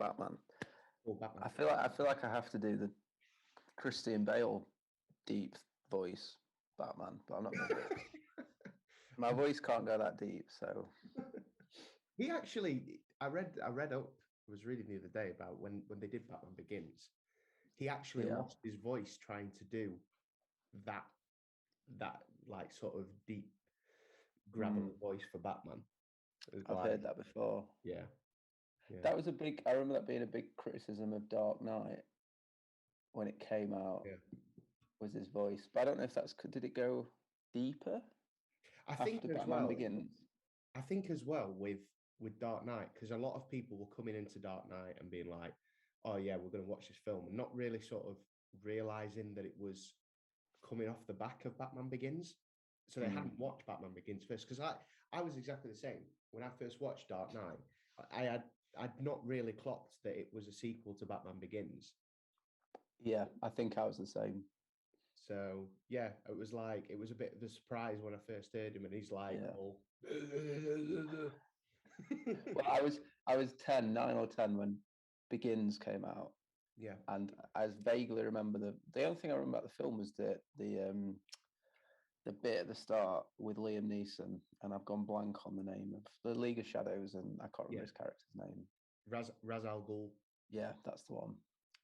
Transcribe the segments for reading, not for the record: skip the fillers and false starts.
Batman. Or Batman. I feel like I have to do the Christian Bale deep voice Batman, but I'm not going to do it. My voice can't go that deep, so. He actually, I read up, I was reading the other day about when they did Batman Begins, he actually lost his voice trying to do that like sort of deep gravelly voice for Batman. I've heard that before. Yeah. That was I remember that being a big criticism of Dark Knight when it came out, was his voice. But I don't know if did it go deeper? I think after as Batman well, Begins? I think as well with Dark Knight, because a lot of people were coming into Dark Knight and being like, oh yeah, we're going to watch this film, and not really sort of realizing that it was coming off the back of Batman Begins. So they hadn't watched Batman Begins first, because I was exactly the same. When I first watched Dark Knight, I'd not really clocked that it was a sequel to Batman Begins. Yeah, I think I was the same. So yeah, it was a bit of a surprise when I first heard him, and he's like, "Oh." Well, I was 9 or 10 when Begins came out. Yeah, and I vaguely remember the only thing I remember about the film was the bit at the start with Liam Neeson, and I've gone blank on the name of the League of Shadows, and I can't remember his character's name. Ra's al Ghul. Yeah, that's the one.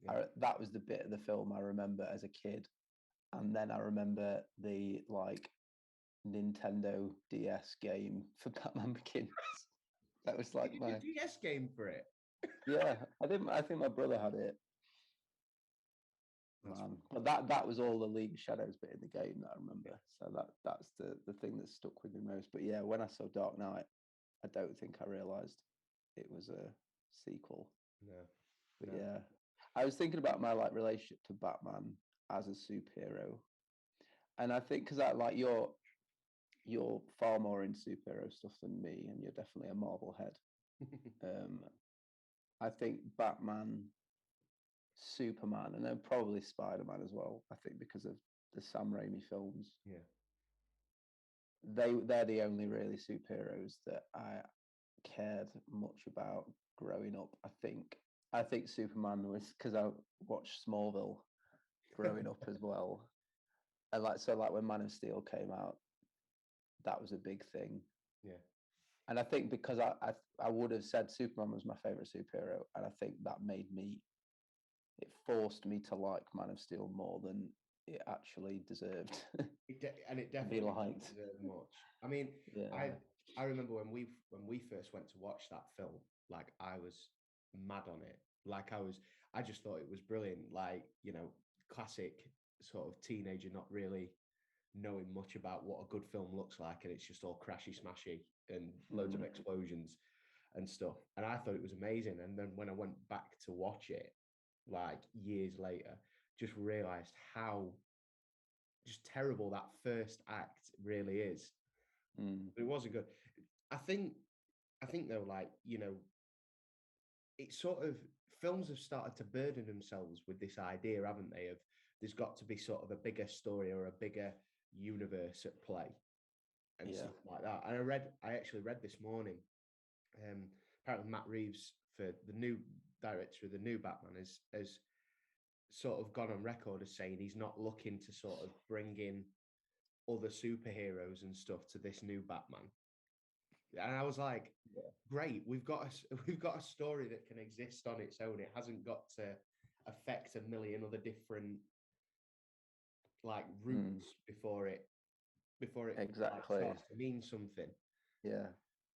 Yeah. That was the bit of the film I remember as a kid, and then I remember the Nintendo DS game for Batman Begins. That was like my DS game for it. Yeah, I think my brother had it. But that was all the League of Shadows bit in the game that I remember. So that's the thing that stuck with me most. But yeah, when I saw Dark Knight, I don't think I realised it was a sequel. No. Yeah, I was thinking about my relationship to Batman as a superhero, and I think because you're far more in superhero stuff than me, and you're definitely a Marvel head. I think Batman, Superman, and then probably Spider-Man as well. I think because of the Sam Raimi films. Yeah. They're the only really superheroes that I cared much about growing up. I think Superman was because I watched Smallville growing up as well. And when Man of Steel came out, that was a big thing. Yeah. And I think because I would have said Superman was my favorite superhero, and I think that it forced me to like Man of Steel more than it actually deserved. It definitely didn't deserve much. I mean, yeah. I remember when we first went to watch that film, like I was mad on it. Like I just thought it was brilliant. Like, classic sort of teenager, not really knowing much about what a good film looks like, and it's just all crashy smashy and loads of explosions and stuff. And I thought it was amazing. And then when I went back to watch it, like years later, just realized how just terrible that first act really is. But it wasn't good. I think though, like, it's sort of, films have started to burden themselves with this idea, haven't they, of there's got to be sort of a bigger story or a bigger universe at play and stuff like that. And I actually read this morning, apparently Matt Reeves, for the new director of the new Batman, has sort of gone on record as saying he's not looking to sort of bring in other superheroes and stuff to this new Batman. And I was like, great, we've got a story that can exist on its own. It hasn't got to affect a million other different like routes before it exactly starts to mean something. Yeah,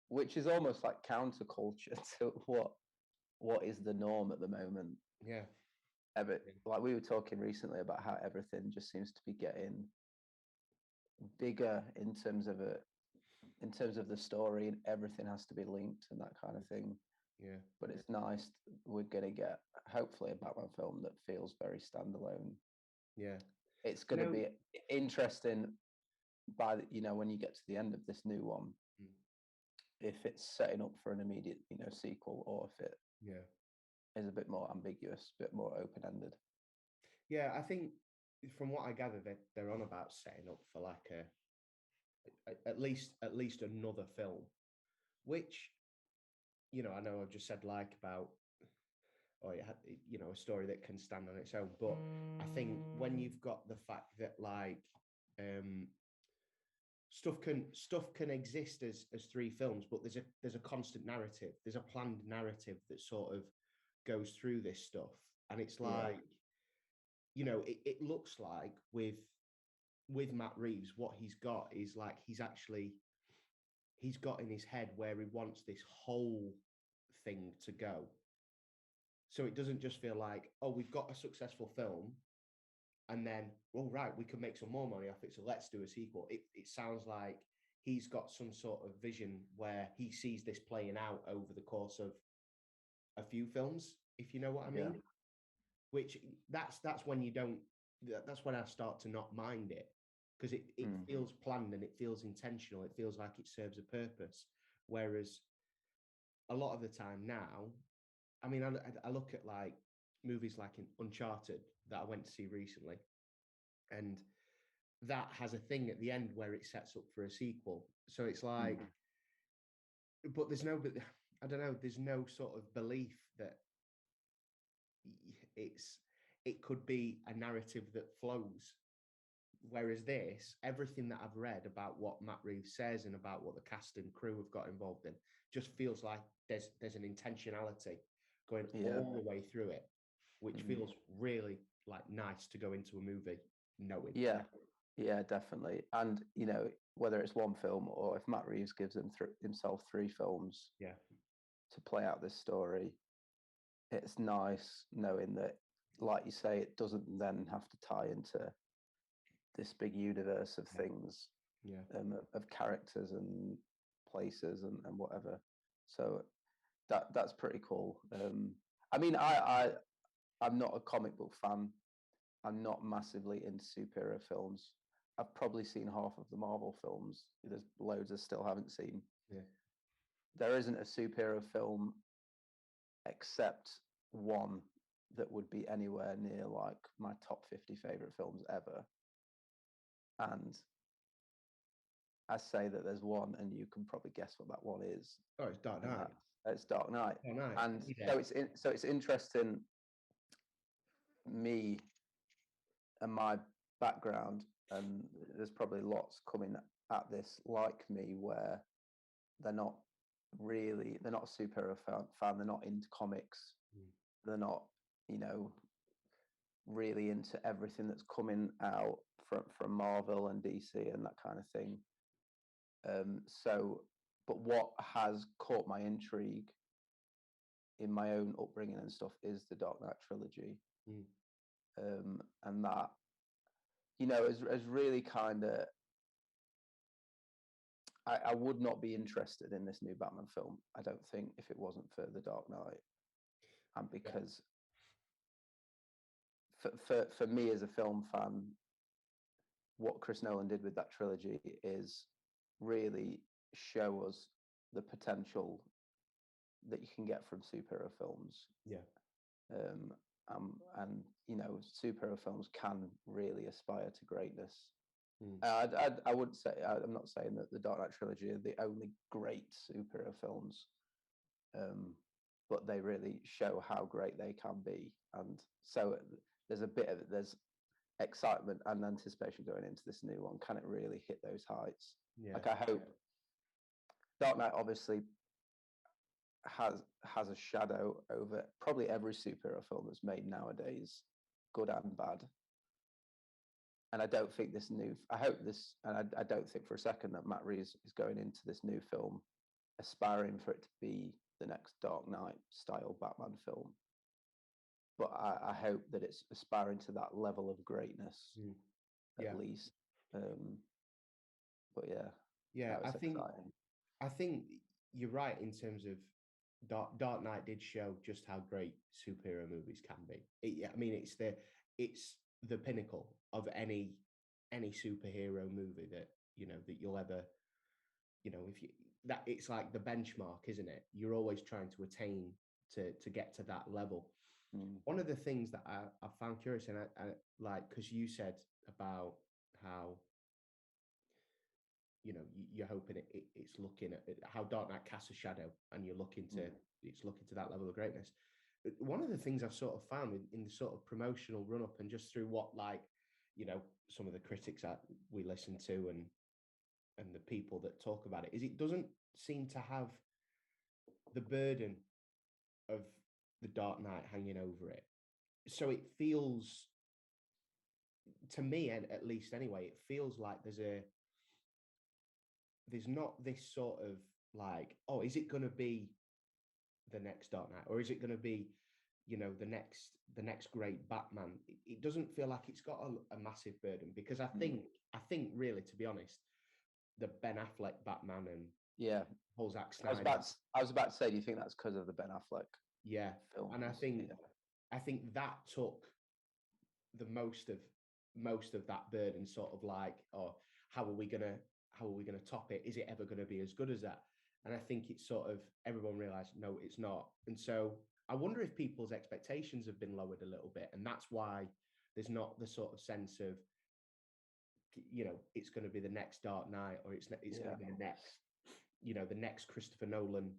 which is almost like counterculture to what is the norm at the moment. Yeah. Like we were talking recently about how everything just seems to be getting bigger in terms of the story, and everything has to be linked and that kind of thing. Yeah. But it's nice. We're going to get hopefully a Batman film that feels very standalone. Yeah. It's going to be interesting when you get to the end of this new one, if it's setting up for an immediate, sequel, or if it is a bit more ambiguous, a bit more open-ended. Yeah, I think from what I gather, they're on about setting up for like at least another film, which, I know I've just said like about or it had, you know, a story that can stand on its own. But I think when you've got the fact that like stuff can exist as three films, but there's a constant narrative, there's a planned narrative that sort of goes through this stuff, and it's like, you know, it looks like with Matt Reeves, what he's got is like he's got in his head where he wants this whole thing to go. So it doesn't just feel like, oh, we've got a successful film and then, well, right, we can make some more money off it, so let's do a sequel. It sounds like he's got some sort of vision where he sees this playing out over the course of a few films, if you know what I mean. Which that's when you don't, that's when I start to not mind it, because it feels planned and it feels intentional. It feels like it serves a purpose. Whereas a lot of the time now, I mean, I look at like movies like in Uncharted that I went to see recently, and that has a thing at the end where it sets up for a sequel. So it's like, but I don't know, there's no sort of belief that it could be a narrative that flows. Whereas this, everything that I've read about what Matt Reeves says and about what the cast and crew have got involved in just feels like there's an intentionality going all the way through it, which feels really like nice to go into a movie knowing. Yeah, definitely. And you know, whether it's one film or if Matt Reeves gives himself 3 films to play out this story, it's nice knowing that, like you say, it doesn't then have to tie into this big universe of things, of characters and places and whatever. So that's pretty cool. I mean, I'm not a comic book fan. I'm not massively into superhero films. I've probably seen half of the Marvel films. There's loads I still haven't seen. There isn't a superhero film except one that would be anywhere near like my top 50 favorite films ever. And I say that there's one, and you can probably guess what that one is. Oh, it's Dark Knight. It's Dark Knight. And so it's interesting, me and my background, and there's probably lots coming at this like me, where they're not a superhero fan, they're not into comics, they're not, you know, really into everything that's coming out from Marvel and DC and that kind of thing. But what has caught my intrigue in my own upbringing and stuff is the Dark Knight trilogy. And that, you know, is really kind of, I would not be interested in this new Batman film, I don't think, if it wasn't for the Dark Knight. And because for me as a film fan, what Chris Nolan did with that trilogy is really show us the potential that you can get from superhero films. And you know, superhero films can really aspire to greatness. I wouldn't say, I'm not saying that the Dark Knight trilogy are the only great superhero films, but they really show how great they can be. And so there's excitement and anticipation going into this new one. Can it really hit those heights? Like, I hope. Dark Knight obviously has a shadow over probably every superhero film that's made nowadays, good and bad. And I don't think I hope this, and I don't think for a second that Matt Reeves is going into this new film aspiring for it to be the next Dark Knight style Batman film. But I hope that it's aspiring to that level of greatness, at least. But I think you're right in terms of Dark Knight did show just how great superhero movies can be. I mean, it's the pinnacle of any superhero movie that, you know, that you'll ever, you know, it's like the benchmark, isn't it? You're always trying to attain to get to that level. One of the things that I found curious, and I like, because you said about how, you know, you're hoping it's looking at how Dark Knight casts a shadow, and it's looking to that level of greatness. one of the things I've sort of found in the sort of promotional run up and just through what, like, you know, some of the critics that we listen to and the people that talk about it, is it doesn't seem to have the burden of the Dark Knight hanging over it. So it feels, to me, at least anyway, it feels like there's not this sort of like, oh, is it going to be the next Dark Knight, or is it going to be, you know, the next great Batman? It doesn't feel like it's got a massive burden, because I think really, to be honest, the Ben Affleck Batman and whole Zack Snyder. I was about to say, do you think that's because of the Ben Affleck? Yeah, films? And I think that took the most of that burden, sort of like, oh, how are we gonna top it? Is it ever gonna be as good as that? And I think it's sort of, everyone realized, no, it's not. And so I wonder if people's expectations have been lowered a little bit, and that's why there's not the sort of sense of, you know, it's going to be the next Dark Knight, or it's going to be the next, you know, the next Christopher Nolan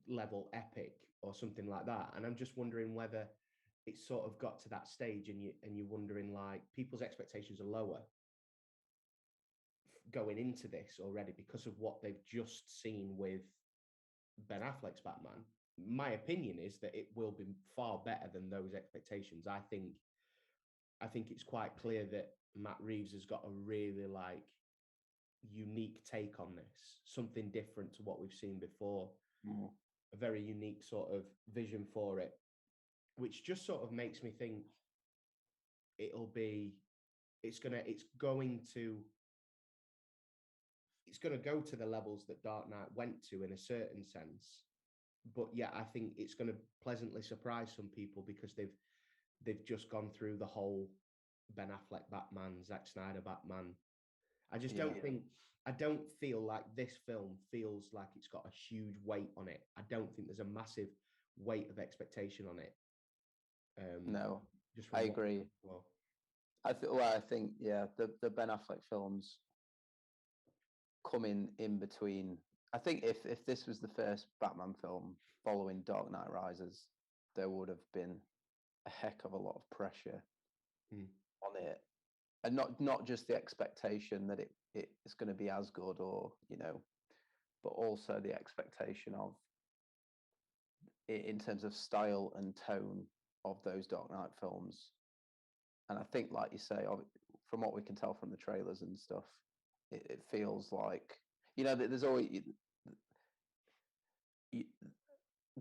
level epic or something like that. And I'm just wondering whether it's sort of got to that stage, and you're wondering, like, people's expectations are lower going into this already because of what they've just seen with Ben Affleck's Batman. My opinion is that it will be far better than those expectations. I think it's quite clear that Matt Reeves has got a really, like, unique take on this, something different to what we've seen before, a very unique sort of vision for it, which just sort of makes me think it's going to go to the levels that Dark Knight went to, in a certain sense. But yeah, I think it's going to pleasantly surprise some people, because they've just gone through the whole Ben Affleck Batman, Zack Snyder Batman. I just don't feel like this film feels like it's got a huge weight on it. I don't think there's a massive weight of expectation on it. No, I agree. I think the Ben Affleck films come in between. I think if this was the first Batman film following Dark Knight Rises, there would have been a heck of a lot of pressure on it, and not just the expectation that it's going to be as good, or, you know, but also the expectation of, in terms of style and tone of those Dark Knight films. And I think, like you say, from what we can tell from the trailers and stuff, it feels like, you know, that there's always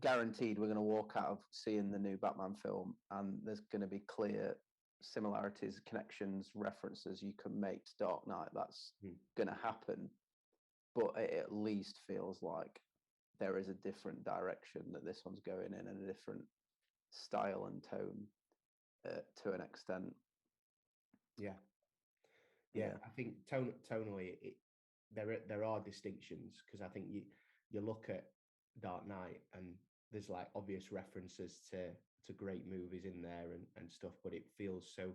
guaranteed we're going to walk out of seeing the new Batman film, and there's going to be clear similarities, connections, references you can make to Dark Knight. That's going to happen, but it at least feels like there is a different direction that this one's going in, and a different style and tone to an extent. Yeah. I think tonally, there are distinctions, because I think you look at Dark Knight and there's, like, obvious references to great movies in there and stuff, but it feels so,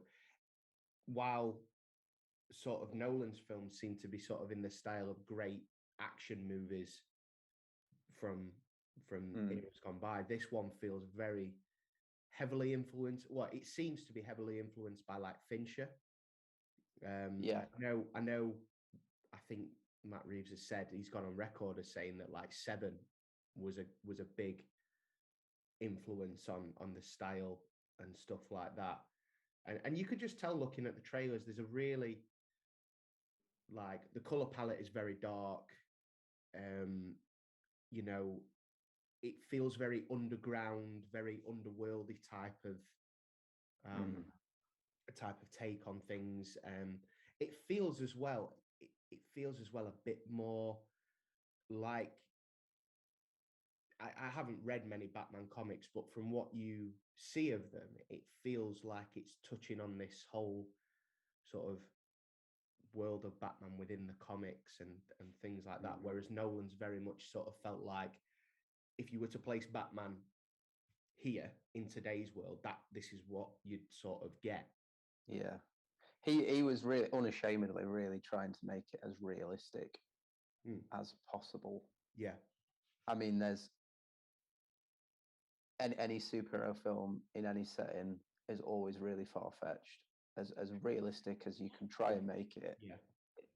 while sort of Nolan's films seem to be sort of in the style of great action movies from eras gone by, this one feels very heavily influenced. Well, it seems to be heavily influenced by, like, Fincher. I know. I think Matt Reeves has said, he's gone on record as saying that, like, Seven was a big influence on the style and stuff like that. And you could just tell, looking at the trailers, there's a really, like, the color palette is very dark. You know, it feels very underground, very underworldy type of take on things. It feels as well a bit more like, I haven't read many Batman comics, but from what you see of them, it feels like it's touching on this whole sort of world of Batman within the comics and things like that. Whereas Nolan's very much sort of felt like, if you were to place Batman here in today's world, that this is what you'd sort of get. Yeah. He was really unashamedly really trying to make it as realistic as possible. Yeah. I mean, any superhero film in any setting is always really far-fetched. As realistic as you can try and make it,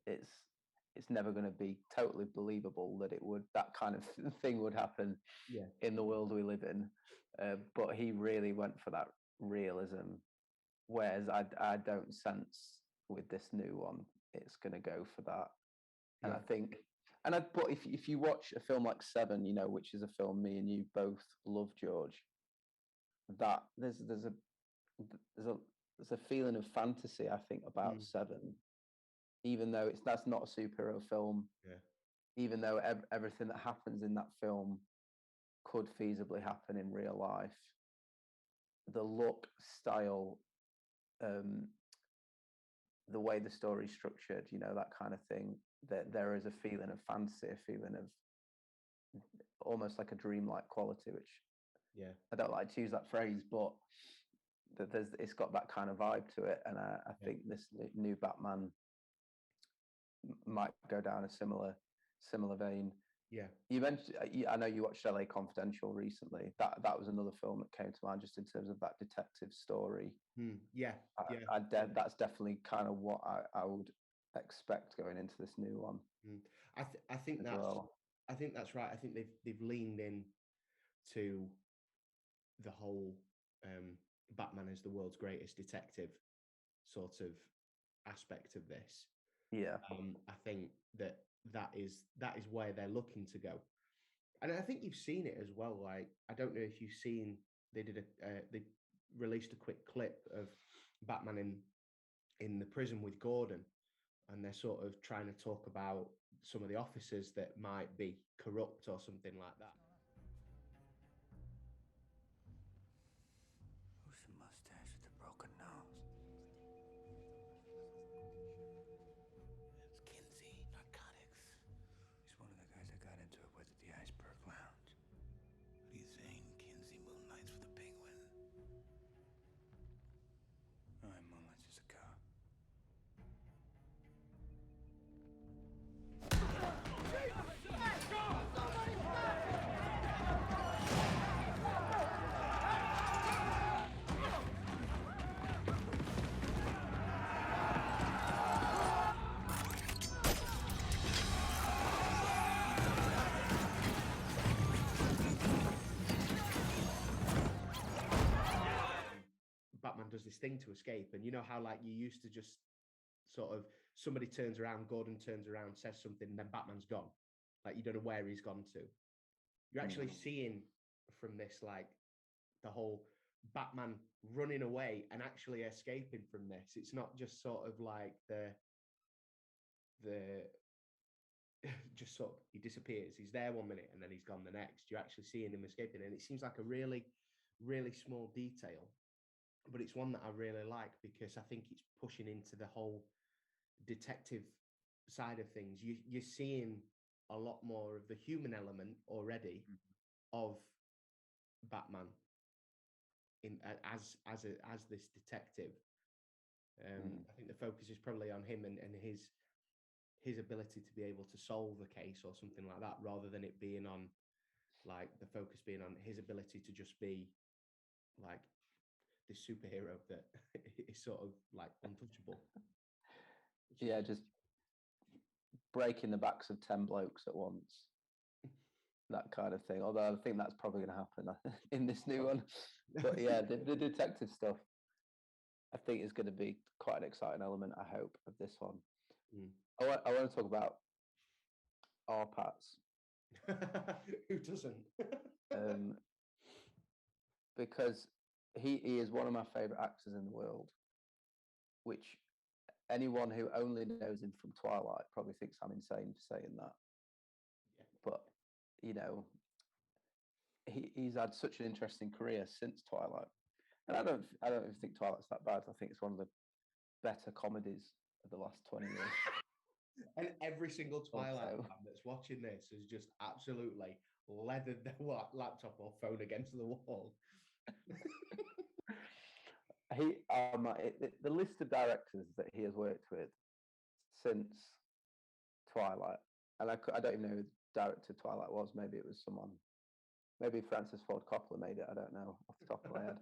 it's never going to be totally believable that kind of thing would happen in the world we live in. But he really went for that realism, whereas I don't sense with this new one it's going to go for that. And I think, but if you watch a film like Seven, which is a film me and you both love, George, that there's a feeling of fantasy, I think, about Seven, even though that's not a superhero film. Even though everything that happens in that film could feasibly happen in real life, the look, style, the way the story's structured, that kind of thing, that there is a feeling of fantasy, a feeling of almost like a dreamlike quality, which I don't like to use that phrase, but it's got that kind of vibe to it. And I think this new Batman might go down a similar vein. You mentioned, I know you watched LA Confidential recently. That was another film that came to mind, just in terms of that detective story. That's definitely kind of what I would expect going into this new one. I think that's right. I think they've leaned in to the whole Batman is the world's greatest detective sort of aspect of this. I think that is where they're looking to go, and I think you've seen it as well. Like, I don't know if you've seen, they released a quick clip of Batman in the prison with Gordon, and they're sort of trying to talk about some of the officers that might be corrupt or something like that. Who's the mustache with the broken nose? It's Kinsey, narcotics. He's one of the guys that got into it with at the Iceberg Lounge. What are you saying? Kinsey moonlights for the Penguin? Oh, he moonlights as a cop. Batman does this thing to escape, and you know how, like, you used to just sort of, somebody turns around, Gordon turns around, says something, and then Batman's gone. Like, you don't know where he's gone to. You're actually seeing from this, like, the whole Batman running away and actually escaping from this. It's not just sort of like the just sort of, he disappears. He's there 1 minute and then he's gone the next. You're actually seeing him escaping, and it seems like a really, really small detail, but it's one that I really like, because I think it's pushing into the whole detective side of things. You're seeing a lot more of the human element already of Batman as this detective. I think the focus is probably on him and his ability to be able to solve a case or something like that, rather than it being on, like, the focus being on his ability to just be like this superhero that is sort of like untouchable. Just breaking the backs of 10 blokes at once, that kind of thing. Although I think that's probably going to happen in this new one. But yeah, the detective stuff, I think, is going to be quite an exciting element, I hope, of this one. I want to talk about Arpats. Who doesn't? Because he is one of my favorite actors in the world, which anyone who only knows him from Twilight probably thinks I'm insane for saying that. But he's had such an interesting career since Twilight, and I don't even think Twilight's that bad. I think it's one of the better comedies of the last 20 years. And every single Twilight fan that's watching this has just absolutely leathered their laptop or phone against the wall. The list of directors that he has worked with since Twilight, and I don't even know who the director of Twilight was. Maybe it was someone Maybe Francis Ford Coppola made it. I don't know off the top of my head.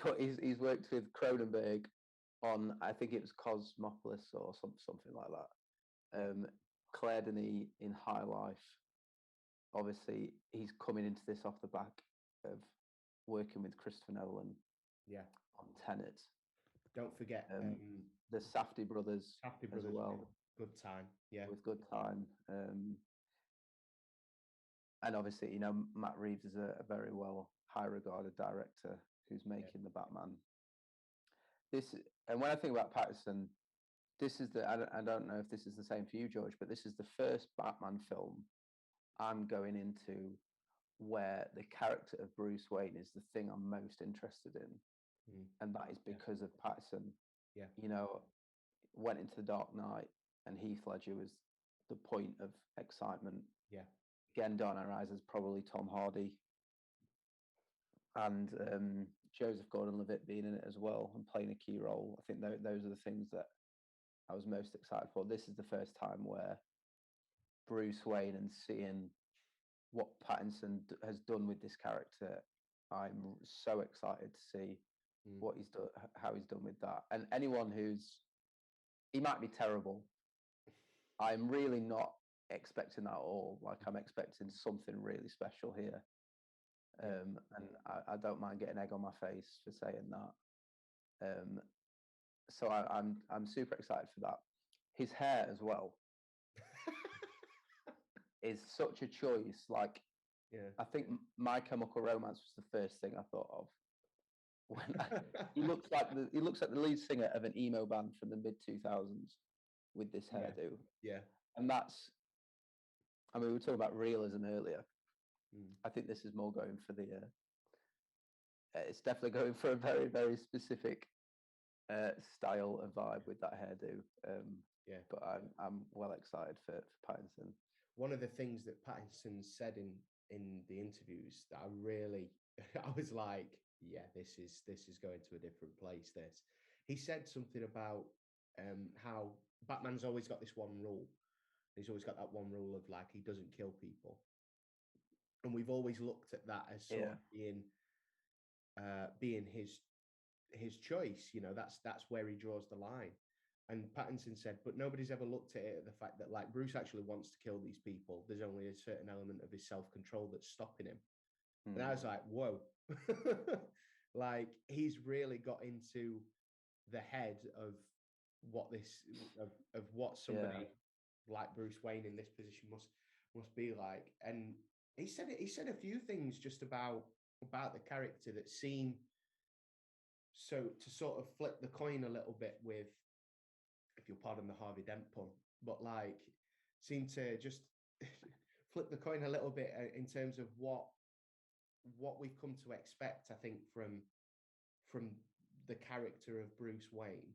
But he's worked with Cronenberg on, I think it was Cosmopolis or something like that. Claire Denis in High Life. Obviously, he's coming into this off the back of working with Christopher Nolan. Yeah. On Tenet. Don't forget the Safdie brothers. Safdie brothers as well. Good time. Yeah. With Good Time. And obviously, you know, Matt Reeves is a very well high regarded director who's making the Batman. And when I think about Pattinson, this is I don't know if this is the same for you, George, but this is the first Batman film I'm going into where the character of Bruce Wayne is the thing I'm most interested in. And that is because of Pattinson. Yeah. You know, went into The Dark Knight and Heath Ledger was the point of excitement. Yeah. Again, Dark Knight Rises, probably Tom Hardy. And Joseph Gordon-Levitt being in it as well and playing a key role. I think those are the things that I was most excited for. This is the first time where Bruce Wayne and seeing what Pattinson has done with this character, I'm so excited to see what he's done, how he's done with that. And anyone he might be terrible. I'm really not expecting that at all. Like, I'm expecting something really special here. And I don't mind getting egg on my face for saying that. So I'm super excited for that. His hair as well is such a choice. Like, I think My Chemical Romance was the first thing I thought of. He looks like the lead singer of an emo band from the mid-2000s with this hairdo. Yeah. And we were talking about realism earlier. I think this is more going for it's definitely going for a very, very specific style and vibe with that hairdo. But I'm well excited for Pattinson. One of the things that Pattinson said in the interviews that I was like, yeah, this is going to a different place. He said something about how Batman's always got this one rule. He's always got that one rule of, like, he doesn't kill people, and we've always looked at that as sort of being his choice. You know, that's where he draws the line. And Pattinson said, but nobody's ever looked at it at the fact that, like, Bruce actually wants to kill these people. There's only a certain element of his self-control that's stopping him. And I was like, whoa. Like, he's really got into the head of what what somebody like Bruce Wayne in this position must be like. And he said a few things just about the character that seem so to sort of flip the coin a little bit with, if you'll pardon the Harvey Dent pun, but like seem to just flip the coin a little bit in terms of what we've come to expect, I think, from the character of Bruce Wayne.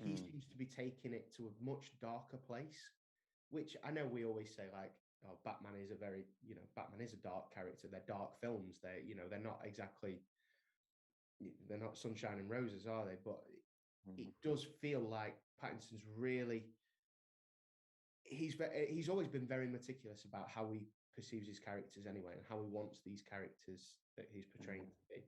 He seems to be taking it to a much darker place, which I know we always say, like, oh, Batman is a dark character. They're dark films. They're not exactly, they're not sunshine and roses, are they? But it does feel like Pattinson's really, he's always been very meticulous about how he perceives his characters anyway, and how he wants these characters that he's portraying to be.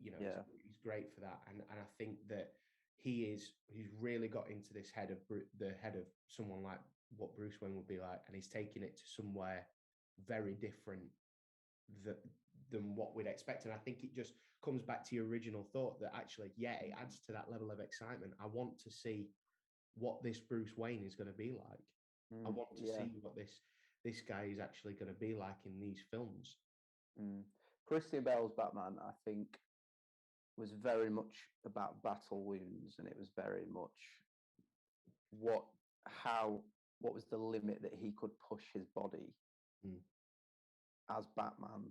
He's great for that, and I think that he's really got into this head of someone like what Bruce Wayne would be like, and he's taking it to somewhere very different than what we'd expect. And I think it just comes back to your original thought that actually, it adds to that level of excitement. I want to see what this Bruce Wayne is going to be like. I want to see what this guy is actually going to be like in these films. Christian Bale's Batman, I think, was very much about battle wounds, and it was very much what was the limit that he could push his body as Batman.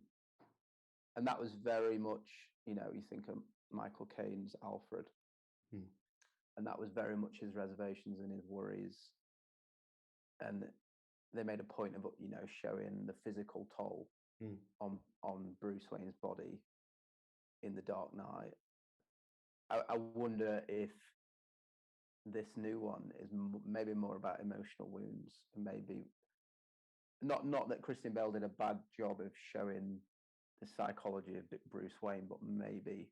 And that was very much, you think of Michael Caine's Alfred, and that was very much his reservations and his worries. And they made a point of, showing the physical toll on Bruce Wayne's body in The Dark Knight. I wonder if this new one is maybe more about emotional wounds, and maybe not that Christian Bale did a bad job of showing the psychology of Bruce Wayne, but maybe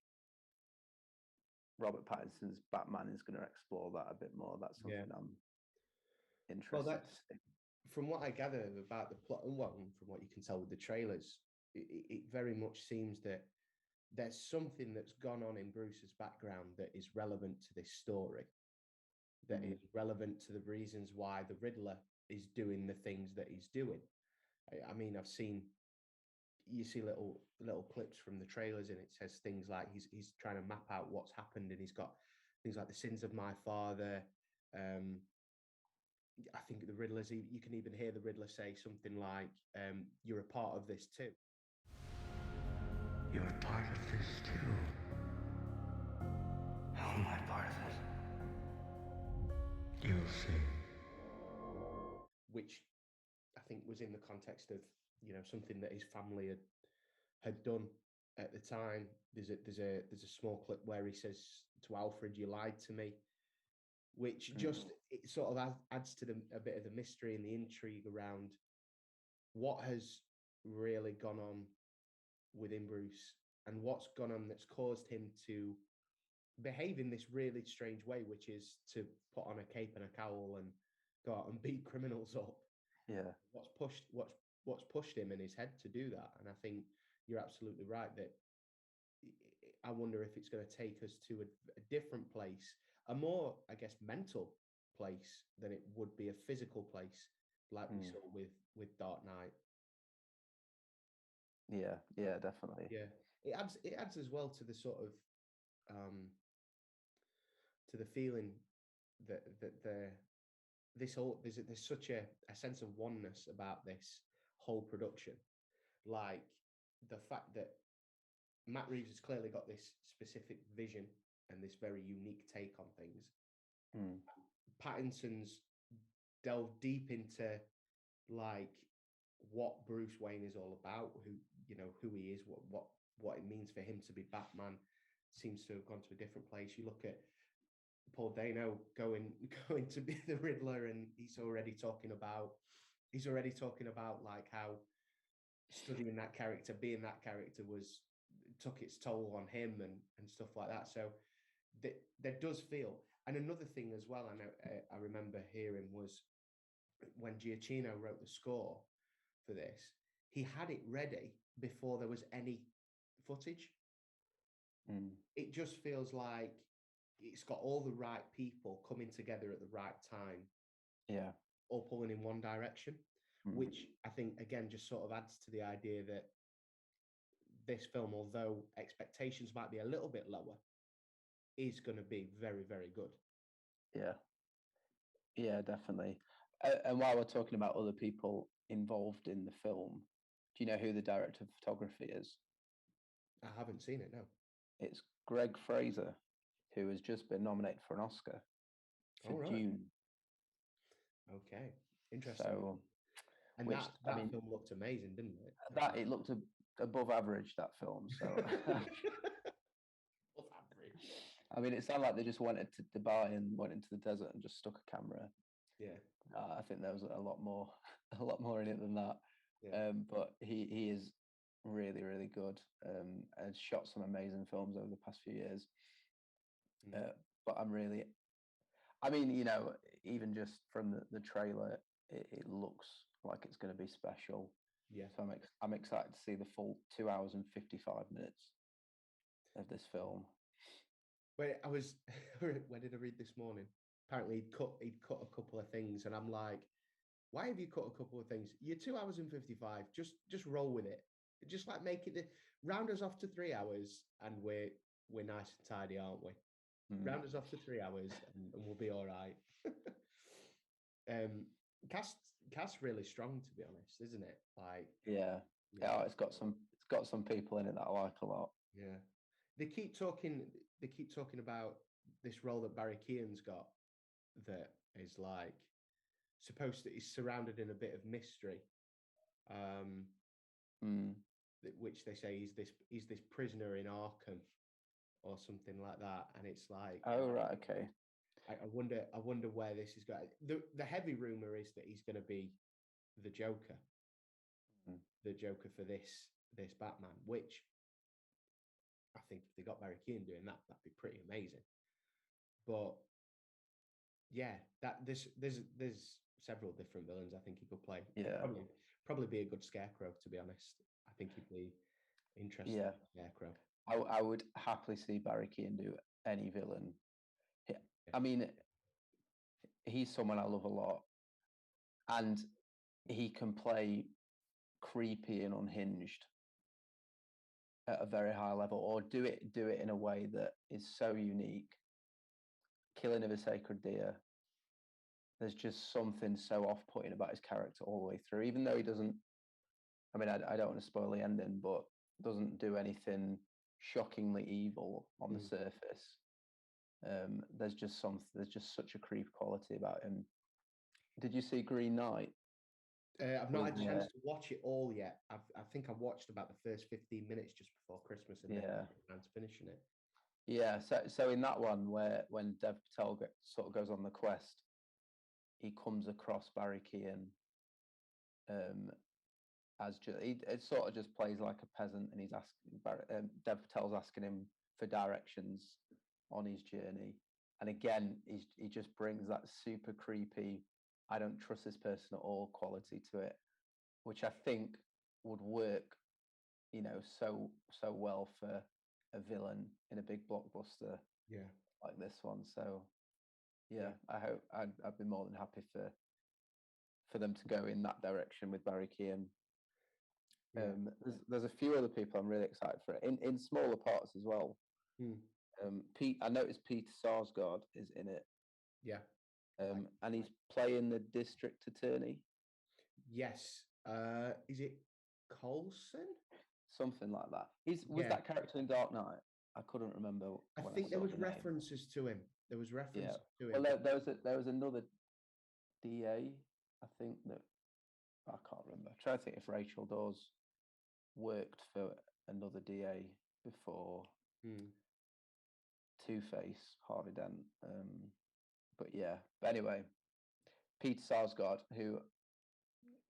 Robert Pattinson's Batman is going to explore that a bit more. That's something I'm interested to see. From what I gather about the plot, and from what you can tell with the trailers, it very much seems that there's something that's gone on in Bruce's background that is relevant to this story, that is relevant to the reasons why the Riddler is doing the things that he's doing. I mean, you see little clips from the trailers, and it says things like he's trying to map out what's happened, and he's got things like the sins of my father. I think the Riddler's, you can even hear the Riddler say something like, you're a part of this too. You're a part of this too. How am I part of it? You'll see. Which I think was in the context of, something that his family had done at the time. There's a small clip where he says to Alfred, "You lied to me," which just it sort of adds to a bit of the mystery and the intrigue around what has really gone on within Bruce and what's gone on that's caused him to behave in this really strange way, which is to put on a cape and a cowl and go out and beat criminals up. Yeah. What's pushed him in his head to do that? And I think you're absolutely right that I wonder if it's going to take us to a different place, a more, I guess, mental place than it would be a physical place, like we saw with Dark Knight. Yeah, definitely. Yeah, it adds as well to the sort of to the feeling that there's such a sense of oneness about this whole production, like the fact that Matt Reeves has clearly got this specific vision and this very unique take on things. Pattinson's delved deep into like what Bruce Wayne is all about, who he is, what it means for him to be Batman. Seems to have gone to a different place. You look at Paul Dano going to be the Riddler, and he's already talking about like how studying that character, being that character took its toll on him and stuff like that. So there does feel. And another thing as well, I remember hearing was when Giacchino wrote the score for this, he had it ready before there was any footage. It just feels like it's got all the right people coming together at the right time. Yeah. All pulling in one direction, which I think, again, just sort of adds to the idea that this film, although expectations might be a little bit lower, is going to be very, very good. Yeah, definitely. And while we're talking about other people involved in the film, do you know who the director of photography is? I haven't seen it, no. It's Greg Fraser, who has just been nominated for an Oscar for Dune. Okay, interesting. So, and that film looked amazing, didn't it? It looked above average, that film. So, above average. I mean, it sounded like they just went to Dubai and went into the desert and just stuck a camera. Yeah, I think there was a lot more in it than that. Yeah. But he is really, really good. And shot some amazing films over the past few years. But even just from the trailer, it looks like it's going to be special. Yeah. So I'm excited to see the full 2 hours and 55 minutes of this film. Where did I read this morning? Apparently he'd cut a couple of things, and I'm like, why have you cut a couple of things? You're 2 hours and 55. Just roll with it. Just like make it round us off to 3 hours, and we're nice and tidy, aren't we? Round us off to 3 hours, and we'll be all right. Cast really strong, to be honest, isn't it? Like, yeah, it's got some people in it that I like a lot. Yeah, they keep talking about this role that Barry Keoghan's got that is like is surrounded in a bit of mystery, which they say he's this prisoner in Arkham or something like that, and it's like, oh right, okay. I wonder where this is going. The heavy rumor is that he's going to be the Joker, the Joker for this Batman, which I think if they got Barry Keoghan doing that, that'd be pretty amazing. But yeah, there's several different villains I think he could play. Yeah. Probably be a good Scarecrow, to be honest. I think he'd be interesting. Yeah. Scarecrow. I would happily see Barry Keoghan do any villain. I mean, he's someone I love a lot, and he can play creepy and unhinged at a very high level, or do it in a way that is so unique. Killing of a Sacred Deer, there's just something so off-putting about his character all the way through, even though he doesn't, I mean, I don't want to spoil the ending, but doesn't do anything shockingly evil on the surface. There's just such a creep quality about him. Did you see Green Knight? I've not had a chance to watch it all yet. I think I watched about the first 15 minutes just before Christmas, and then I'm finishing it. Yeah, so in that one, when Dev Patel sort of goes on the quest, he comes across Barry Keoghan it sort of just plays like a peasant, and he's asking Dev Patel's asking him for directions on his journey, and again he just brings that super creepy, I don't trust this person at all quality to it, which I think would work, so well for a villain in a big blockbuster like this one. So I hope I'd be more than happy for them to go in that direction with Barry Keoghan. There's a few other people I'm really excited for it in smaller parts as well. I noticed Peter Sarsgaard is in it. And he's playing the district attorney. Yes. Is it Coulson? Something like that. Was that character in Dark Knight? I couldn't remember. I think there was references to him. There was references to him. Well, there was another DA, I think, that I can't remember. I'm trying to think if Rachel Dawes worked for another DA before Two-Face, Harvey Dent. But anyway, Peter Sarsgaard, who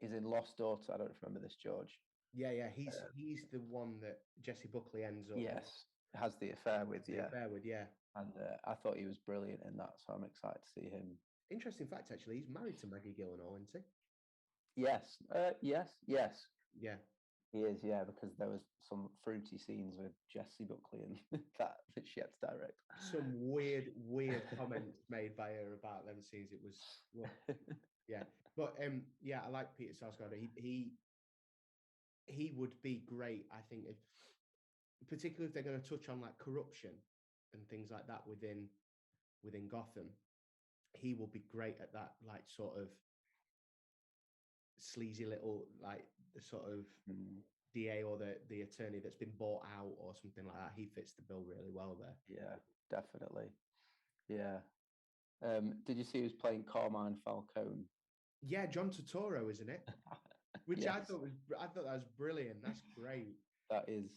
is in Lost Daughter. I don't remember this, George. Yeah, he's the one that Jesse Buckley ends up. Yes, has the affair with. Yeah. And I thought he was brilliant in that, so I'm excited to see him. Interesting fact, actually, he's married to Maggie Gyllenhaal, isn't he? Yes. Yes. Yeah. He is, because there was some fruity scenes with Jessie Buckley and that she had to direct. Some weird comments made by her about them scenes. It was, but I like Peter Sarsgaard. He would be great, I think, particularly if they're going to touch on like corruption and things like that within Gotham. He will be great at that, like sort of sleazy little, like the sort of DA or the attorney that's been bought out or something like that. He fits the bill really well there. Yeah, definitely. Yeah. Did you see who's playing Carmine Falcone? Yeah, John Turturro, isn't it? Which I thought that was brilliant. That's great. That is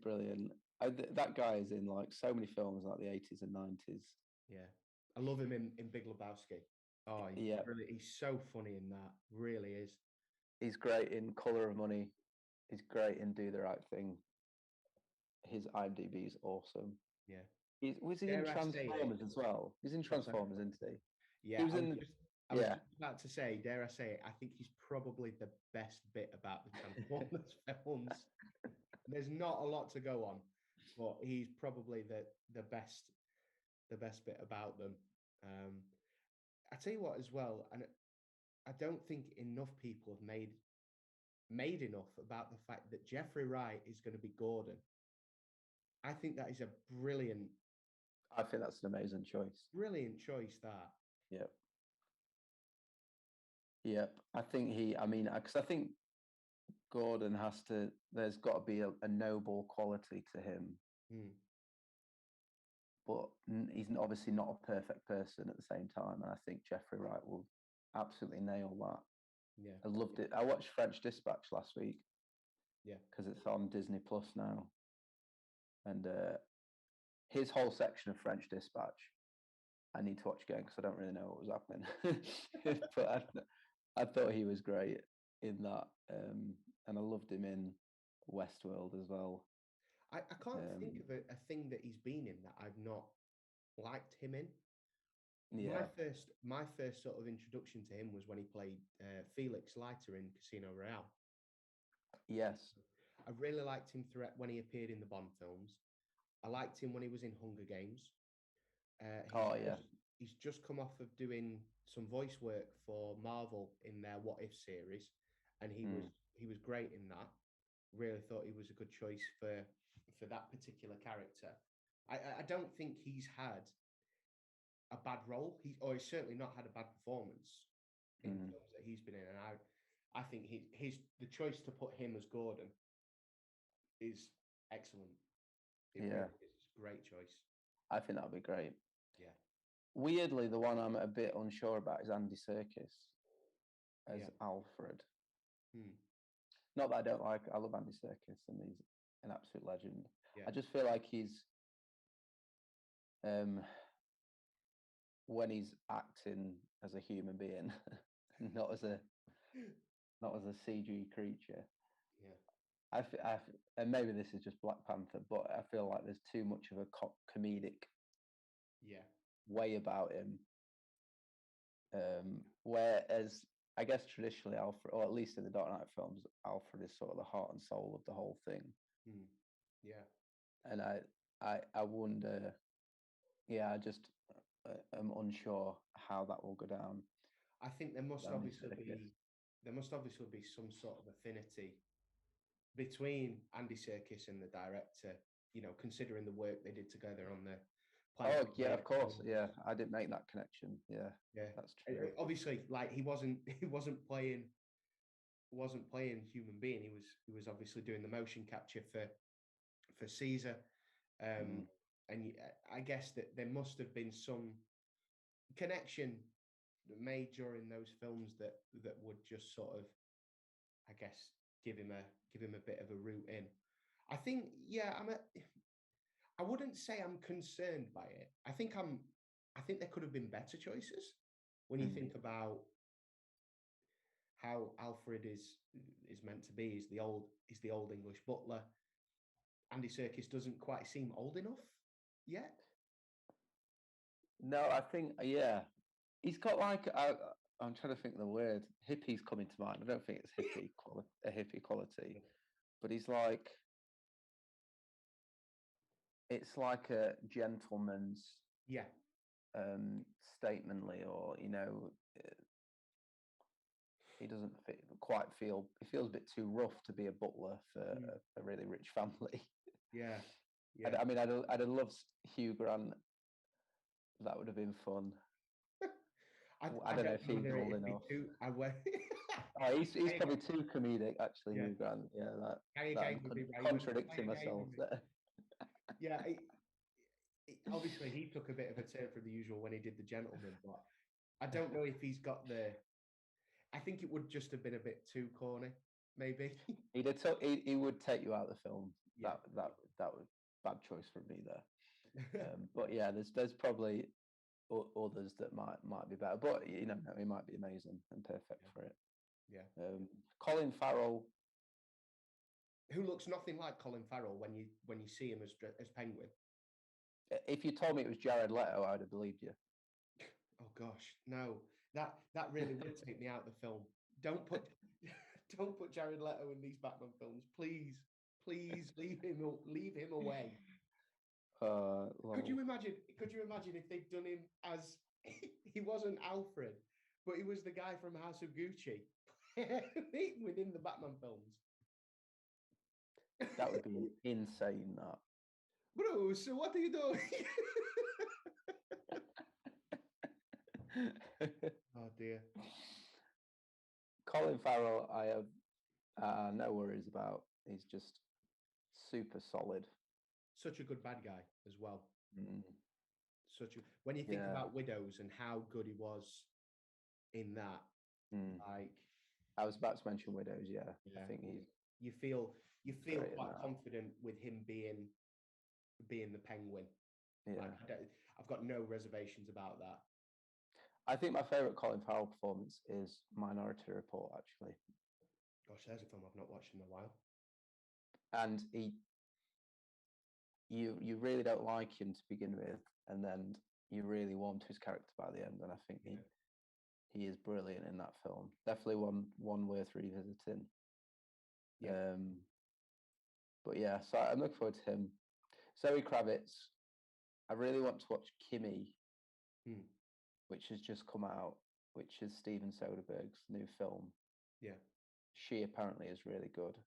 brilliant. That guy is in like so many films like the 80s and 90s. Yeah. I love him in Big Lebowski. Oh, he's so funny in that. Really is. He's great in Colour of Money. He's great in Do the Right Thing. His IMDb is awesome. Yeah. Was he in Transformers as well? He's in Transformers, isn't he? Yeah. I was just about to say, dare I say it, I think he's probably the best bit about the Transformers films. There's not a lot to go on, but he's probably the best bit about them. I tell you what as well, and I don't think enough people have made enough about the fact that Jeffrey Wright is going to be Gordon. I think that is a brilliant. I think that's an amazing choice. Brilliant choice, that. Yep. I think because I think Gordon there's got to be a noble quality to him. But he's obviously not a perfect person at the same time. And I think Jeffrey Wright will absolutely nail that. Yeah. I loved it. I watched French Dispatch last week. Yeah. Because it's on Disney Plus now. And his whole section of French Dispatch, I need to watch again because I don't really know what was happening. But I thought he was great. in that, and I loved him in Westworld as well. I can't think of a thing that he's been in that I've not liked him in. Yeah, My first sort of introduction to him was when he played Felix Leiter in Casino Royale. yes, I really liked him when he appeared in the Bond films. I liked him when he was in Hunger Games. He's just come off of doing some voice work for Marvel in their What If series, and he was great in that. Really thought he was a good choice for that particular character. I don't think he's had a bad role. He's certainly not had a bad performance in films that he's been in, and I think the choice to put him as Gordon is excellent. Really is a great choice. I think that'd be great. Yeah. Weirdly, the one I'm a bit unsure about is Andy Serkis as Alfred. Not that I don't like. I love Andy Serkis, and he's an absolute legend. Yeah. I just feel like he's, when he's acting as a human being, not as a CG creature. Yeah. And maybe this is just Black Panther, but I feel like there's too much of a comedic way about him. Whereas I guess traditionally Alfred, or at least in the Dark Knight films, Alfred is sort of the heart and soul of the whole thing. Yeah. And I wonder, I just am unsure how that will go down. I think there must obviously be some sort of affinity between Andy Serkis and the director, considering the work they did together on the Planet of course. Yeah, I didn't make that connection. Yeah, that's true. Obviously, like he wasn't playing human being. He was obviously doing the motion capture for Caesar, and I guess that there must have been some connection made during those films that would just sort of, I guess, give him a bit of a route in. I think, I wouldn't say I'm concerned by it. I think there could have been better choices when you think about how Alfred is meant to be. He's the old English butler. Andy Serkis doesn't quite seem old enough yet. No, I think he's got like I'm trying to think of the word. Hippie's coming to mind. I don't think it's a hippie quality, but he's like, it's like a gentleman's statemently, or he doesn't quite feel. He feels a bit too rough to be a butler for a really rich family. Yeah. I mean, I'd have loved Hugh Grant. That would have been fun. I don't know if he's old enough. He's probably too comedic, actually. Hugh Grant. I'm contradicting myself there. Yeah, obviously he took a bit of a turn from the usual when he did The Gentleman, but I don't know if he's got the. I think it would just have been a bit too corny, maybe. He would take you out of the film. Yeah. That was bad choice from me there. But yeah, there's probably others that might be better, but he might be amazing and perfect for it. Yeah. Colin Farrell, who looks nothing like Colin Farrell when you see him as Penguin. If you told me it was Jared Leto, I'd have believed you. Oh gosh, no, that really would take me out of the film. Don't put Jared Leto in these Batman films, please. Please leave him away. Could you imagine if they'd done him as he wasn't Alfred, but he was the guy from House of Gucci within the Batman films? That would be insane, that. Bruce, what are you doing? Oh dear. Colin Farrell, I have no worries about. He's just super solid. Such a good bad guy as well. When you think about Widows and how good he was in that, like I was about to mention Widows. Yeah. I think you feel quite confident with him being the Penguin. Yeah, like, I've got no reservations about that. I think my favorite Colin Farrell performance is Minority Report, actually. Gosh, there's a film I've not watched in a while. And you really don't like him to begin with, and then you really warm to his character by the end. And I think he is brilliant in that film. Definitely one worth revisiting. Yeah. But yeah, so I'm looking forward to him. Zoe Kravitz. I really want to watch Kimmy, which has just come out, which is Steven Soderbergh's new film. Yeah. She apparently is really good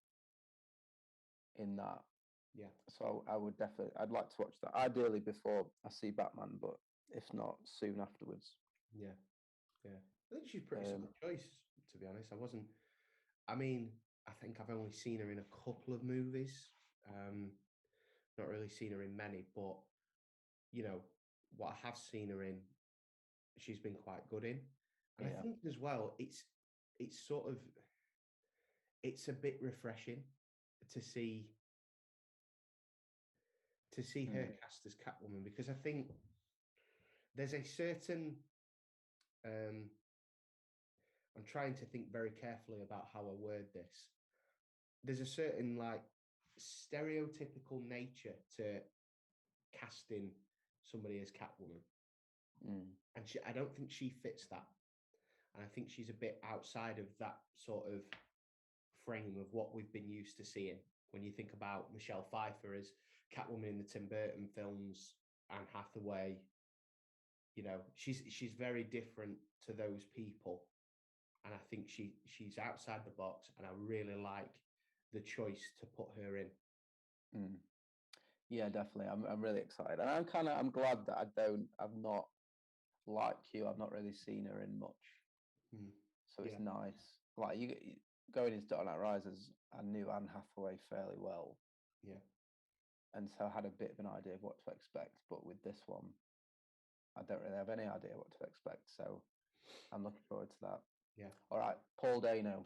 in that. Yeah. So I would definitely, I'd like to watch that. Ideally before I see Batman, but if not, soon afterwards. Yeah. Yeah. I think she's pretty solid choice, to be honest. I think I've only seen her in a couple of movies. Not really seen her in many, but what I have seen her in, she's been quite good in. And I think as well, it's a bit refreshing to see her cast as Catwoman, because I think there's a certain I'm trying to think very carefully about how I word this. There's a certain stereotypical nature to casting somebody as Catwoman. And I don't think she fits that. And I think she's a bit outside of that sort of frame of what we've been used to seeing. When you think about Michelle Pfeiffer as Catwoman in the Tim Burton films, Anne Hathaway, she's very different to those people. And I think she's outside the box, and I really like the choice to put her in. Yeah, definitely. I'm really excited, and I'm glad that I've not, like you, I've not really seen her in much. So it's nice. Like you going into Dark Knight Rises, I knew Anne Hathaway fairly well. Yeah. And so I had a bit of an idea of what to expect, but with this one, I don't really have any idea what to expect. So I'm looking forward to that. Yeah. All right, Paul Dano.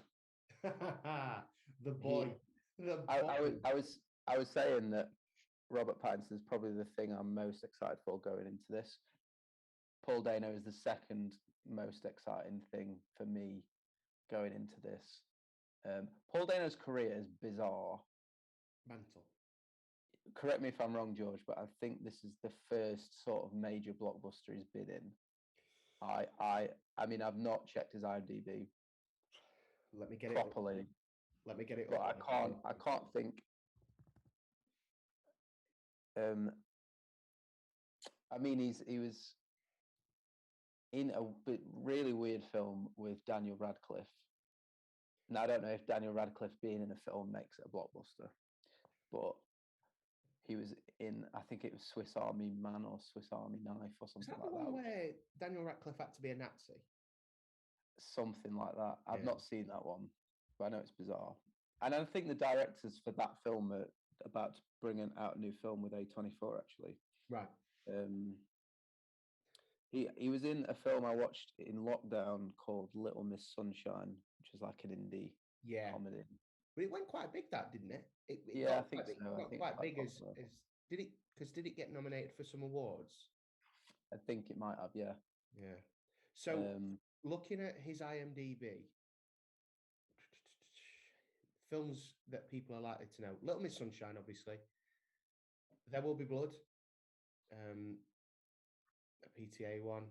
The boy. I was saying that Robert Pattinson is probably the thing I'm most excited for going into this. Paul Dano is the second most exciting thing for me going into this. Paul Dano's career is bizarre. Mental. Correct me if I'm wrong, George, but I think this is the first sort of major blockbuster he's been in. I mean, I've not checked his IMDb. Let me get properly. Let me get it but up. I can't think. I mean, he was in a really weird film with Daniel Radcliffe. Now, I don't know if Daniel Radcliffe being in a film makes it a blockbuster, but he was in, I think it was Swiss Army Man or Swiss Army Knife or something like that. Is that the one where Daniel Radcliffe had to be a Nazi? Something like that. I've not seen that one, but I know it's bizarre. And I think the directors for that film are about to bring out a new film with A24, actually. Right. He was in a film I watched in lockdown called Little Miss Sunshine, which is like an indie comedy. But it went quite big, that, didn't it? I think so. Not quite big as did it? Because did it get nominated for some awards? I think it might have, yeah. Yeah. So looking at his IMDb, films that people are likely to know: Little Miss Sunshine, obviously. There Will Be Blood. A PTA one.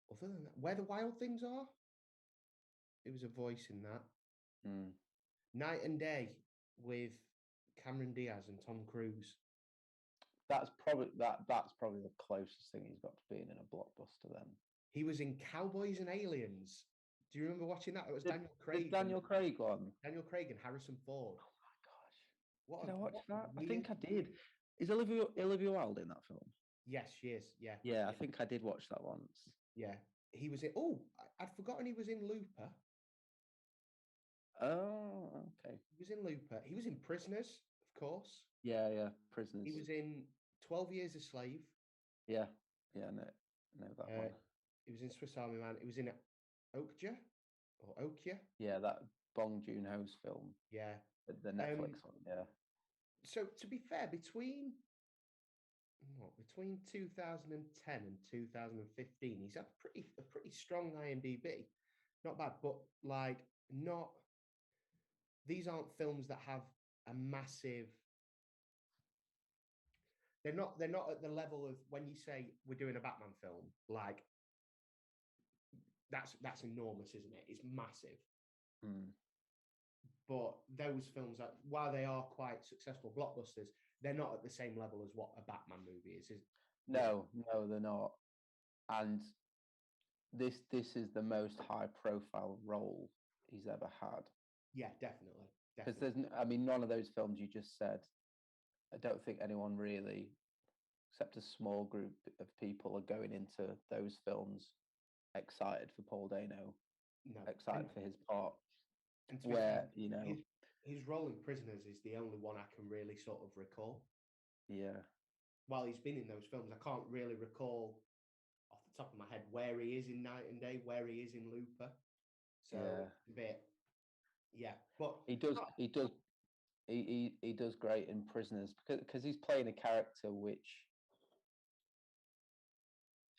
Other than that, Where the Wild Things Are. It was a voice in that. Night and Day with Cameron Diaz and Tom Cruise. That's probably the closest thing he's got to being in a blockbuster. Then he was in Cowboys and Aliens. Do you remember watching that? It was Daniel Craig. Daniel Craig one. Daniel Craig and Harrison Ford. Oh my gosh! Did I watch that? I think I did. Is Olivia Wilde in that film? Yes, she is. Yeah. Yeah, I think I did watch that once. Yeah, he was in. Oh, I'd forgotten he was in Looper. Oh, okay. He was in Looper. He was in Prisoners, of course. Yeah, Prisoners. He was in 12 Years a Slave. Yeah, no, that one. He was in Swiss Army Man. He was in Okja or Okja. Yeah, that Bong Joon-ho's film. Yeah. The Netflix one, yeah. So to be fair, between 2010 and 2015, he's had a pretty strong IMDb. not bad, but like not. These aren't films that have a massive. They're not at the level of when you say we're doing a Batman film, like that's enormous, isn't it? It's massive. But those films, while they are quite successful blockbusters, they're not at the same level as what a Batman movie is. No, they're not. And this is the most high profile role he's ever had. Yeah, definitely. Because none of those films you just said, I don't think anyone really, except a small group of people, are going into those films excited for Paul Dano, excited for his part. Where his role in Prisoners is the only one I can really sort of recall. Yeah. While he's been in those films, I can't really recall off the top of my head where he is in Night and Day, where he is in Looper. So but he does great in Prisoners because he's playing a character which,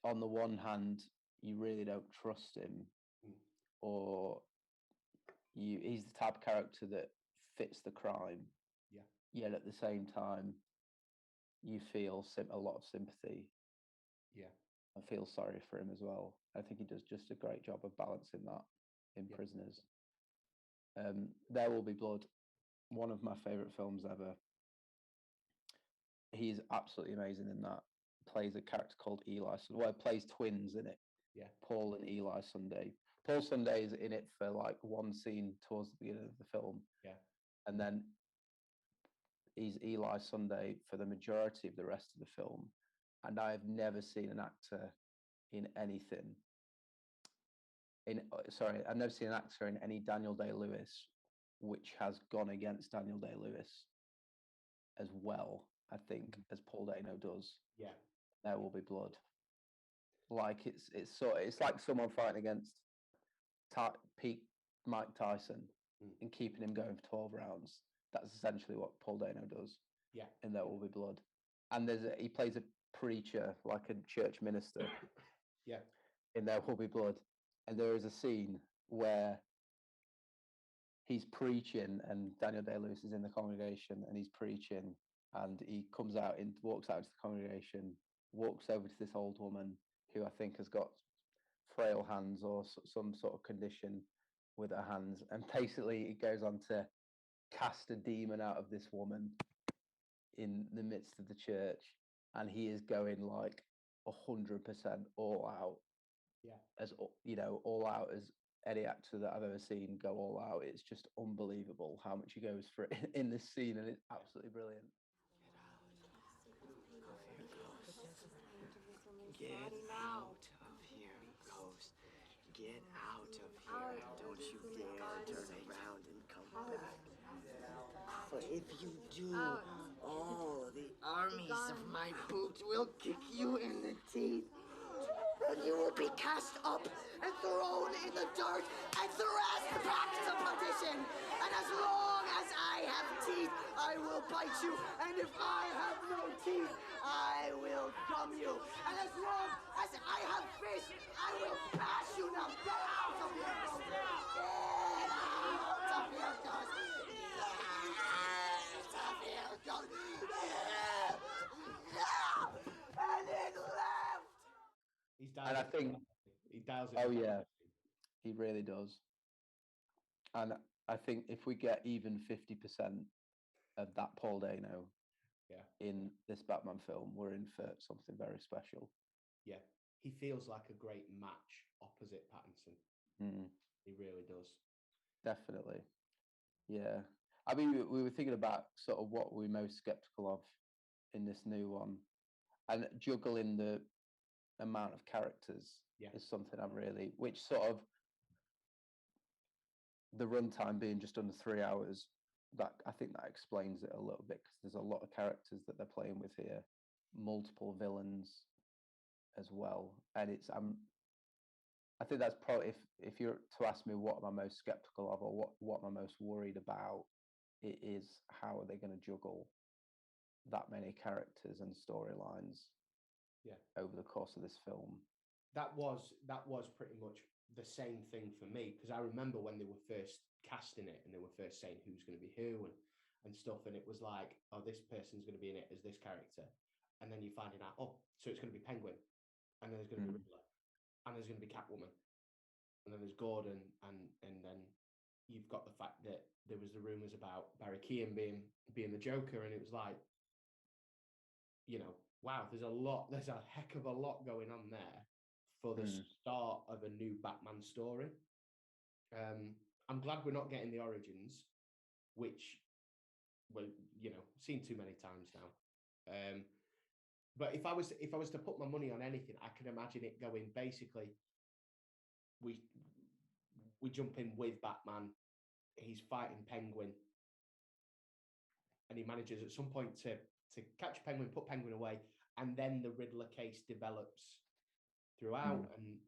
on the one hand, you really don't trust him, or he's the type of character that fits the crime. Yeah. Yet at the same time, you feel a lot of sympathy. Yeah. I feel sorry for him as well. I think he does just a great job of balancing that in Prisoners. There Will Be Blood, one of my favorite films ever. He's absolutely amazing in that. Plays a character called Eli. Well, plays twins in it. Yeah. Paul and Eli Sunday. Paul Sunday is in it for like one scene towards the beginning of the film. Yeah. And then he's Eli Sunday for the majority of the rest of the film. And I've never seen an actor in anything. I've never seen an actor in any Daniel Day-Lewis which has gone against Daniel Day-Lewis as well, I think, as Paul Dano does. Yeah. There Will Be Blood. Like it's like someone fighting against peak Mike Tyson and keeping him going for 12 rounds. That's essentially what Paul Dano does. Yeah. In There Will Be Blood. And he plays a preacher, like a church minister. Yeah. In There Will Be Blood. And there is a scene where he's preaching and Daniel Day-Lewis is in the congregation and he's preaching, and he walks out into the congregation, walks over to this old woman who I think has got frail hands or some sort of condition with her hands, and basically it goes on to cast a demon out of this woman in the midst of the church, and he is going like 100% all out. Yeah. As all out as any actor that I've ever seen go all out. It's just unbelievable how much he goes for it in this scene, and it's absolutely brilliant. Get out of here, Ghost. Get out of here. Don't you dare turn around and come back. For if you do, all the armies of my boot will kick you in the teeth. And you will be cast up and thrown in the dirt and thrust back to perdition. And as long as I have teeth, I will bite you. And if I have no teeth, I will gum you. And as long as I have fish, I will bash you now. Get out of here, Ghost. Get out of here, Ghost. Get out of here, Ghost. And it left. And I think he dials it. Oh yeah, he really does. And I think if we get even 50% of that Paul Dano in this Batman film, we're in for something very special. Yeah, he feels like a great match opposite Pattinson. He really does. Definitely. Yeah. I mean, we were thinking about sort of what we're most skeptical of in this new one, and juggling the amount of characters is something which sort of, the runtime being just under 3 hours, that I think that explains it a little bit, because there's a lot of characters that they're playing with here, multiple villains as well, and it's I think that's probably, if you're to ask me what am I most skeptical of, or what am I most worried about, it is how are they going to juggle that many characters and storylines over the course of this film. That was pretty much the same thing for me, because I remember when they were first casting it and they were first saying who's going to be who and stuff, and it was like, oh, this person's going to be in it as this character, and then you're finding out, oh, so it's going to be Penguin, and then there's going to be Riddler, and there's going to be Catwoman, and then there's Gordon, and then you've got the fact that there was the rumors about Barry Keoghan being the Joker, and it was like, you know, wow, there's a heck of a lot going on there for the start of a new Batman story. I'm glad we're not getting the origins, which we're, you know, seen too many times now. But if I was to put my money on anything, I can imagine it going basically, we jump in with Batman, he's fighting Penguin, and he manages at some point to catch Penguin, put Penguin away, and then the Riddler case develops throughout, and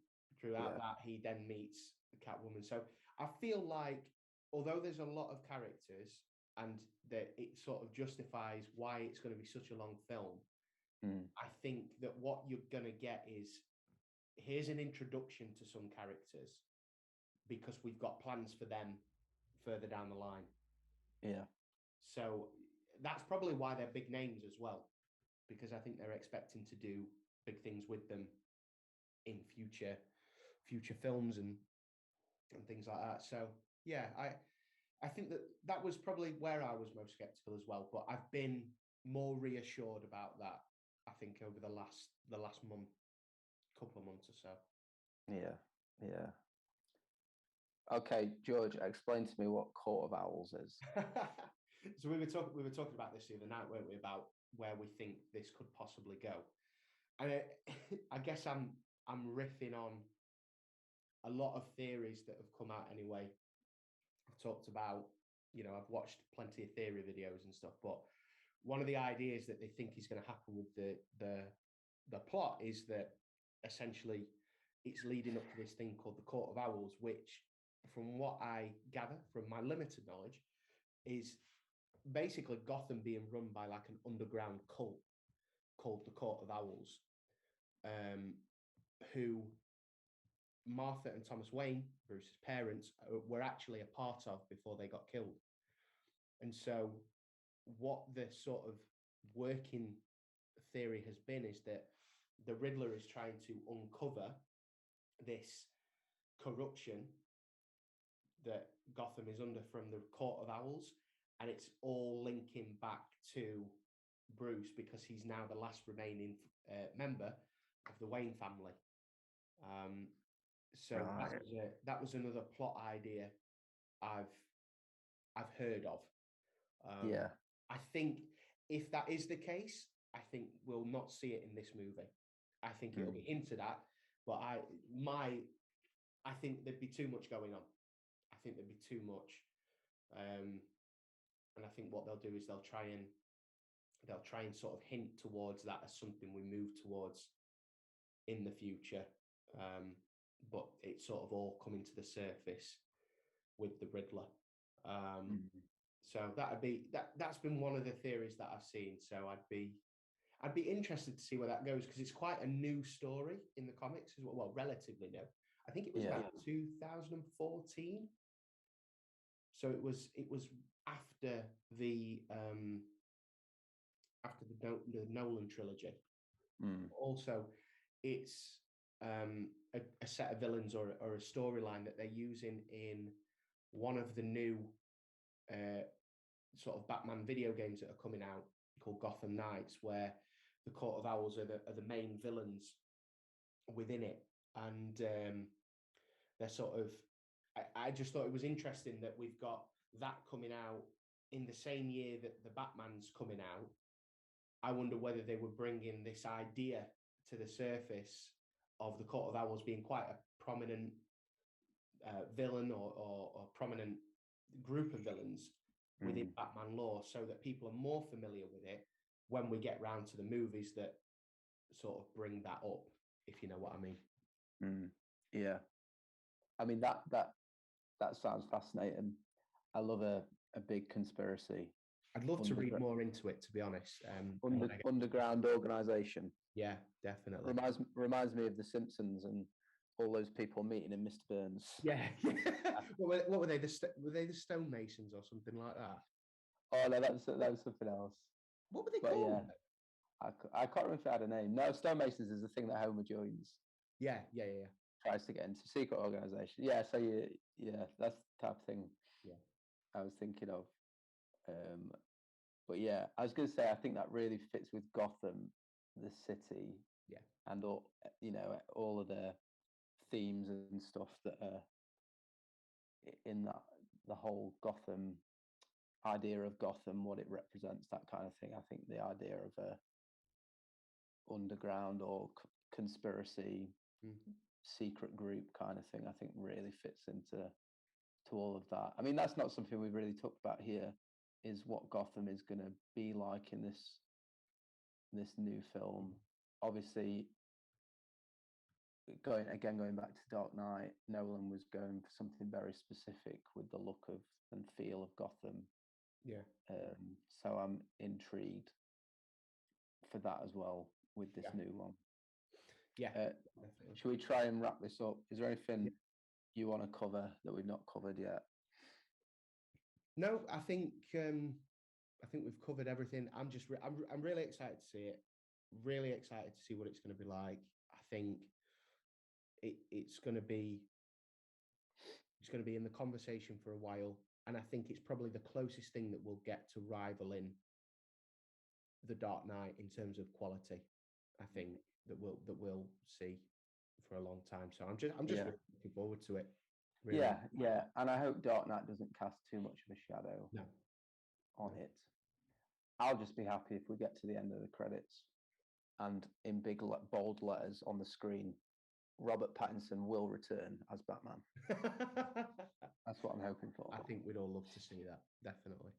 throughout that he then meets the Catwoman. So I feel like, although there's a lot of characters and that it sort of justifies why it's going to be such a long film, I think that what you're going to get is, here's an introduction to some characters because we've got plans for them further down the line. Yeah. So that's probably why they're big names as well, because I think they're expecting to do big things with them in future films and things like that. So yeah, I think that was probably where I was most skeptical as well, but I've been more reassured about that, I think, over the last month, couple of months or so. Yeah. Okay, George, explain to me what Court of Owls is. So we were talking about this the other night, weren't we, about where we think this could possibly go. And I guess I'm riffing on a lot of theories that have come out anyway. I've talked about, you know, I've watched plenty of theory videos and stuff, but one of the ideas that they think is going to happen with the plot is that essentially it's leading up to this thing called the Court of Owls, which, from what I gather from my limited knowledge, is basically Gotham being run by like an underground cult called the Court of Owls, who Martha and Thomas Wayne, Bruce's parents, were actually a part of before they got killed. And so what the sort of working theory has been is that the Riddler is trying to uncover this corruption that Gotham is under from the Court of Owls, and it's all linking back to Bruce because he's now the last remaining member of the Wayne family. So right. that was another plot idea I've heard of. I think if that is the case, I think we'll not see it in this movie. I think it'll be hinted at, but I think there'd be too much going on. I think there'd be too much, and I think what they'll do is they'll try and sort of hint towards that as something we move towards in the future, but it's sort of all coming to the surface with the Riddler. So that's been one of the theories that I've seen. So I'd be interested to see where that goes, because it's quite a new story in the comics as well. Well, relatively new. I think it was about 2014. So it was after the Nolan trilogy. Also, it's a set of villains or a storyline that they're using in one of the new sort of Batman video games that are coming out called Gotham Knights, where the Court of Owls are the main villains within it. And they're sort of, I just thought it was interesting that we've got that coming out in the same year that the Batman's coming out. I wonder whether they were bringing this idea to the surface of the Court of Owls being quite a prominent villain or prominent group of villains within Batman lore, so that people are more familiar with it when we get round to the movies that sort of bring that up, if you know what I mean. Yeah. I mean, that sounds fascinating. I love a big conspiracy. I'd love to read more into it, to be honest. Underground organization. Yeah, definitely. Reminds me of The Simpsons and all those people meeting in Mr. Burns. Yeah. What were they? Were they the stonemasons or something like that? Oh no, that was something else. What were they But called? yeah, I can't remember if it had a name. No, stonemasons is the thing that Homer joins. Yeah. Tries to get into secret organization. Yeah, so that's the type of thing. Yeah. I was thinking of. But yeah, I was going to say I think that really fits with Gotham, the city. Yeah. And all all of the themes and stuff that are in that, the whole Gotham idea of Gotham, what it represents, that kind of thing. I think the idea of a underground or conspiracy secret group kind of thing, I think really fits into all of that. I mean, that's not something we've really talked about here, is what Gotham is going to be like in this new film. Obviously, going back to Dark Knight, Nolan was going for something very specific with the look of and feel of Gotham. Yeah. So I'm intrigued for that as well with this new one. Yeah. Should we try and wrap this up? Is there anything you want to cover that we've not covered yet? No, I think we've covered everything. I'm really excited to see it. Really excited to see what it's going to be like. I think it's going to be in the conversation for a while, and I think it's probably the closest thing that we'll get to rivaling The Dark Knight in terms of quality. I think that we'll see for a long time. So I'm just really looking forward to it. Really. Yeah, and I hope Dark Knight doesn't cast too much of a shadow on it. I'll just be happy if we get to the end of the credits and in big bold letters on the screen, Robert Pattinson will return as Batman. That's what I'm hoping for. I think we'd all love to see that, definitely.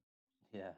Yeah,